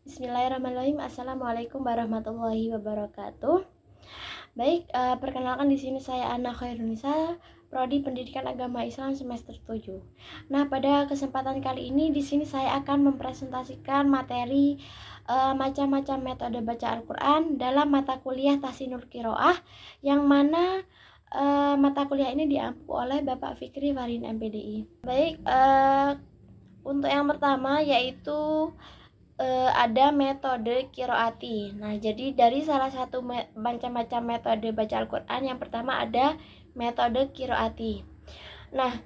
Bismillahirrahmanirrahim. Assalamualaikum warahmatullahi wabarakatuh. Baik, perkenalkan di sini saya Ana Khairunisa, Prodi Pendidikan Agama Islam semester 7. Nah, pada kesempatan kali ini di sini saya akan mempresentasikan materi macam-macam metode baca Al-Qur'an dalam mata kuliah Tahsinul Qiraah, yang mana mata kuliah ini diampu oleh Bapak Fikri Farin MPDI. Baik, untuk yang pertama yaitu ada metode qiraati. Nah, jadi dari salah satu macam-macam metode baca Al-Qur'an, yang pertama ada metode qiraati. Nah,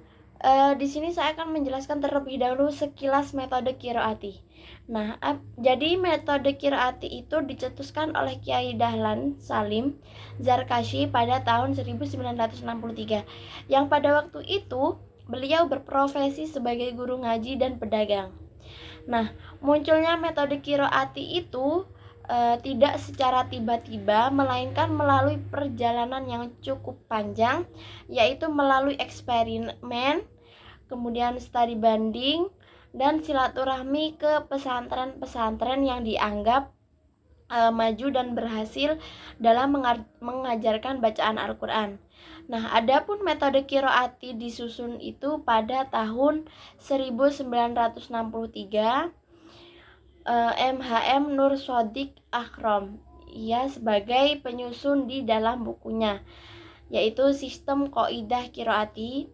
di sini saya akan menjelaskan terlebih dahulu sekilas metode qiraati. Nah, jadi metode qiraati itu dicetuskan oleh Kiai Dahlan Salim Zarkashi pada tahun 1963, yang pada waktu itu beliau berprofesi sebagai guru ngaji dan pedagang. Nah, munculnya metode qiraati itu tidak secara tiba-tiba, melainkan melalui perjalanan yang cukup panjang, yaitu melalui eksperimen, kemudian studi banding, dan silaturahmi ke pesantren-pesantren yang dianggap maju dan berhasil dalam mengajarkan bacaan Al-Qur'an. Nah, adapun metode qiraati disusun itu pada tahun 1963, MHM Nur Shodiq Akrom, ia sebagai penyusun di dalam bukunya, yaitu Sistem Qaidah Qiraati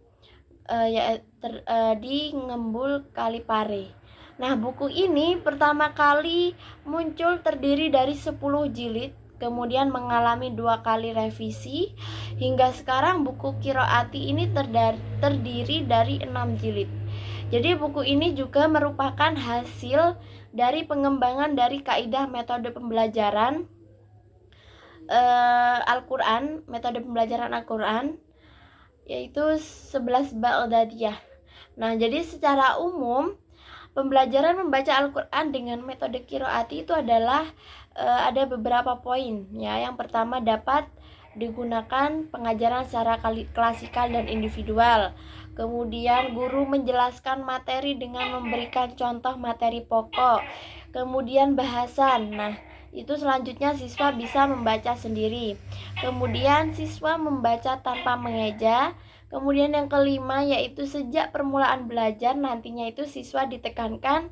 di Ngembul Kalipare. Nah, buku ini pertama kali muncul terdiri dari 10 jilid, kemudian mengalami 2 kali revisi, hingga sekarang buku qiraati ini terdiri dari 6 jilid. Jadi buku ini juga merupakan hasil dari pengembangan dari kaidah metode pembelajaran Al-Qur'an, metode pembelajaran Al-Qur'an, yaitu 11 Baghdadiyah. Nah, jadi secara umum pembelajaran membaca Al-Qur'an dengan metode qiraati itu adalah ada beberapa poin ya. Yang pertama, dapat digunakan pengajaran secara klasikal dan individual. Kemudian guru menjelaskan materi dengan memberikan contoh materi pokok. Kemudian bahasan. Nah, itu selanjutnya siswa bisa membaca sendiri. Kemudian siswa membaca tanpa mengeja. Kemudian yang kelima yaitu sejak permulaan belajar, nantinya itu siswa ditekankan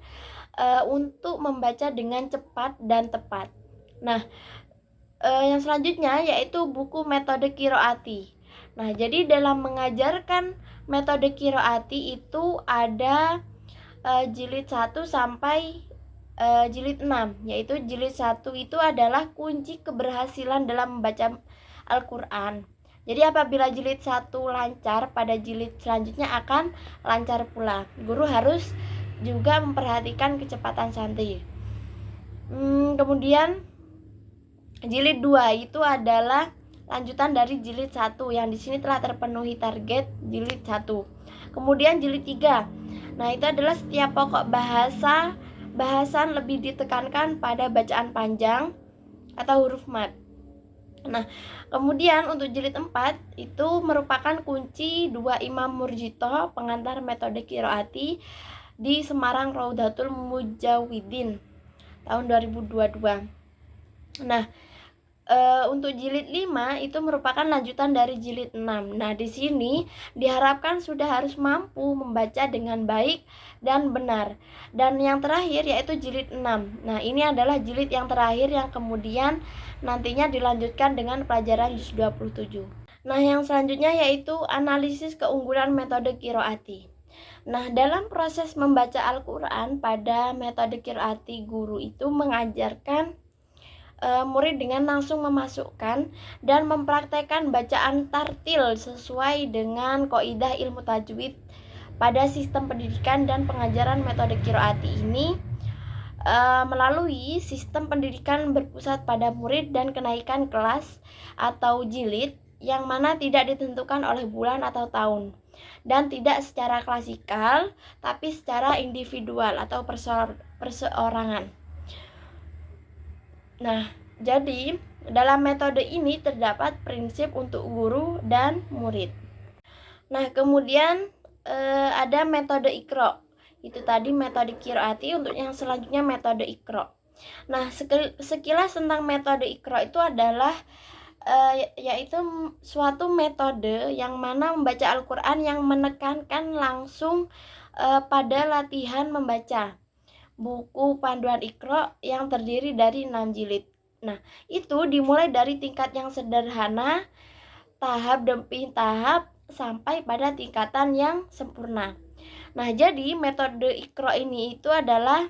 untuk membaca dengan cepat dan tepat. Nah, yang selanjutnya yaitu buku metode qiraati. Nah, jadi dalam mengajarkan metode qiraati itu ada jilid 1 sampai jilid 6, yaitu jilid 1 itu adalah kunci keberhasilan dalam membaca Al-Qur'an. Jadi apabila jilid 1 lancar, pada jilid selanjutnya akan lancar pula. Guru harus juga memperhatikan kecepatan santri. Kemudian jilid 2 itu adalah lanjutan dari jilid 1, yang di sini telah terpenuhi target jilid 1. Kemudian jilid 3. Nah, itu adalah setiap pokok bahasan lebih ditekankan pada bacaan panjang atau huruf mad. Nah, kemudian untuk jilid 4 itu merupakan kunci 2 Imam Murjito, pengantar metode qiraati di Semarang Raudatul Mujawidin tahun 2022. Nah, untuk jilid 5 itu merupakan lanjutan dari jilid 6. Nah, di sini diharapkan sudah harus mampu membaca dengan baik dan benar. Dan yang terakhir yaitu jilid 6. Nah, ini adalah jilid yang terakhir yang kemudian nantinya dilanjutkan dengan pelajaran juz 27. Nah, yang selanjutnya yaitu analisis keunggulan metode qiraati. Nah, dalam proses membaca Al-Qur'an pada metode qiraati, guru itu mengajarkan murid dengan langsung memasukkan dan mempraktekkan bacaan tartil sesuai dengan kaidah ilmu tajwid pada sistem pendidikan dan pengajaran metode qiraati ini melalui sistem pendidikan berpusat pada murid dan kenaikan kelas atau jilid, yang mana tidak ditentukan oleh bulan atau tahun, dan tidak secara klasikal tapi secara individual atau perseorangan. Nah, jadi dalam metode ini terdapat prinsip untuk guru dan murid. Nah, kemudian ada metode Iqra. Itu tadi metode qiraati. Untuk yang selanjutnya metode Iqra. Nah, sekilas tentang metode Iqra itu adalah yaitu suatu metode yang mana membaca Al-Quran yang menekankan langsung pada latihan membaca buku panduan Iqra yang terdiri dari 6 jilid. Nah, itu dimulai dari tingkat yang sederhana, tahap demi tahap, sampai pada tingkatan yang sempurna. Nah, jadi metode Iqra ini itu adalah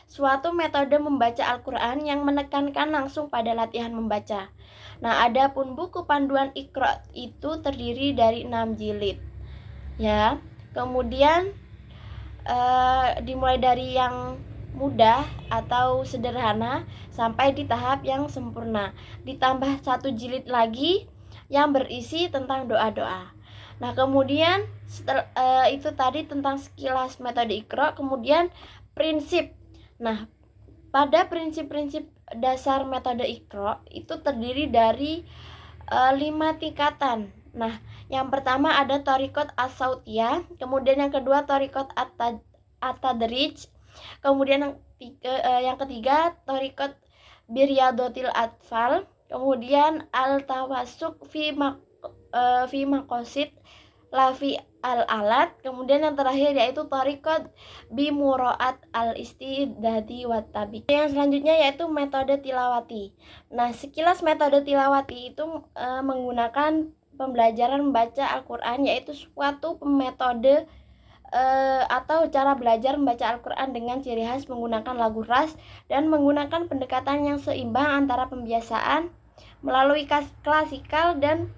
suatu metode membaca Al-Quran yang menekankan langsung pada latihan membaca. Nah, adapun buku panduan Iqra itu terdiri dari 6 jilid. Ya, kemudian dimulai dari yang mudah atau sederhana sampai di tahap yang sempurna. Ditambah 1 jilid lagi yang berisi tentang doa-doa. Nah, kemudian itu tadi tentang sekilas metode Iqra. Kemudian prinsip. Nah, pada prinsip-prinsip dasar metode Iqra itu terdiri dari 5 tingkatan. Nah, yang pertama ada thariqat as-sautiyah, kemudian yang kedua thariqat at-tadrij, kemudian yang ketiga thariqat biryadatil atfal, kemudian al-tawassuk fi maqasid lafi al-alat, kemudian yang terakhir yaitu thariqat bimuraat al-istidadi wat tabi. Yang selanjutnya yaitu metode tilawati. Nah, sekilas metode tilawati itu menggunakan pembelajaran membaca Al-Quran, yaitu suatu metode atau cara belajar membaca Al-Quran dengan ciri khas menggunakan lagu ras dan menggunakan pendekatan yang seimbang antara pembiasaan melalui klasikal dan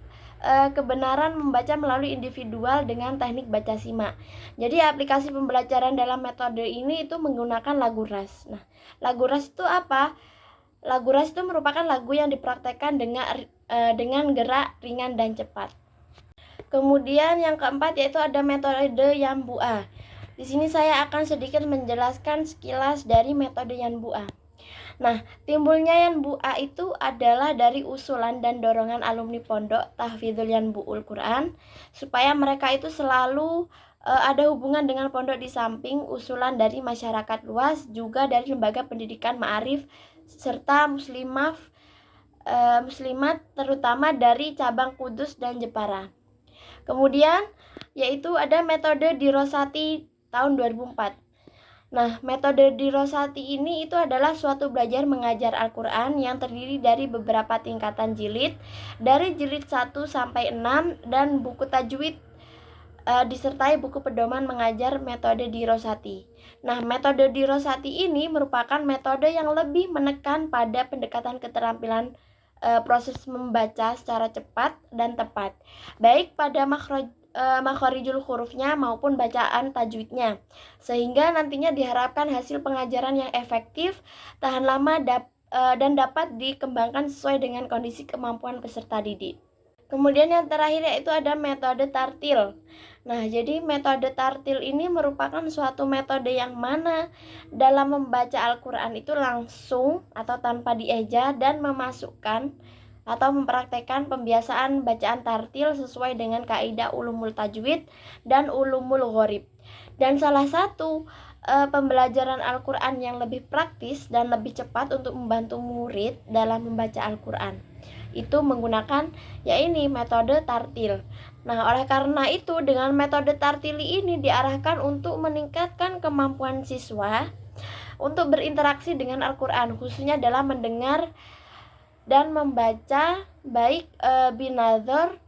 kebenaran membaca melalui individual dengan teknik baca simak. Jadi aplikasi pembelajaran dalam metode ini itu menggunakan lagu ras. Nah, lagu ras itu apa? Lagu ras itu merupakan lagu yang dipraktekkan dengan gerak ringan dan cepat. Kemudian yang keempat yaitu ada metode Yanbu'a. Di sini saya akan sedikit menjelaskan sekilas dari metode Yanbu'a. Nah, timbulnya Yanbu'a itu adalah dari usulan dan dorongan alumni pondok Tahfidzul Yanbu'ul Quran supaya mereka itu selalu ada hubungan dengan pondok di samping usulan dari masyarakat luas, juga dari lembaga pendidikan ma'arif serta muslimat terutama dari cabang Kudus dan Jepara. Kemudian yaitu ada metode Dirosati tahun 2004. Nah, metode Dirosati ini itu adalah suatu belajar mengajar Al-Quran yang terdiri dari beberapa tingkatan jilid, dari jilid 1 sampai 6 dan buku tajwid disertai buku pedoman mengajar metode Dirosati. Nah, metode Dirosati ini merupakan metode yang lebih menekan pada pendekatan keterampilan proses membaca secara cepat dan tepat, baik pada makhorijul hurufnya maupun bacaan tajwidnya, sehingga nantinya diharapkan hasil pengajaran yang efektif, tahan lama dan dapat dikembangkan sesuai dengan kondisi kemampuan peserta didik. Kemudian yang terakhir yaitu ada metode tartil. Nah, jadi metode tartil ini merupakan suatu metode yang mana dalam membaca Al-Quran itu langsung atau tanpa dieja dan memasukkan atau mempraktekkan pembiasaan bacaan tartil sesuai dengan kaidah ulumul tajwid dan ulumul gharib. Dan salah satu pembelajaran Al-Quran yang lebih praktis dan lebih cepat untuk membantu murid dalam membaca Al-Quran itu menggunakan metode tartil. Nah, oleh karena itu dengan metode tartil ini diarahkan untuk meningkatkan kemampuan siswa untuk berinteraksi dengan Al-Quran, khususnya dalam mendengar dan membaca baik binazar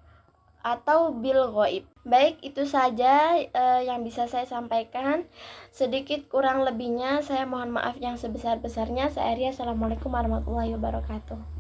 atau bil ghaib. Baik, itu saja yang bisa saya sampaikan. Sedikit kurang lebihnya saya mohon maaf yang sebesar-besarnya. Saya Arya, assalamualaikum warahmatullahi wabarakatuh.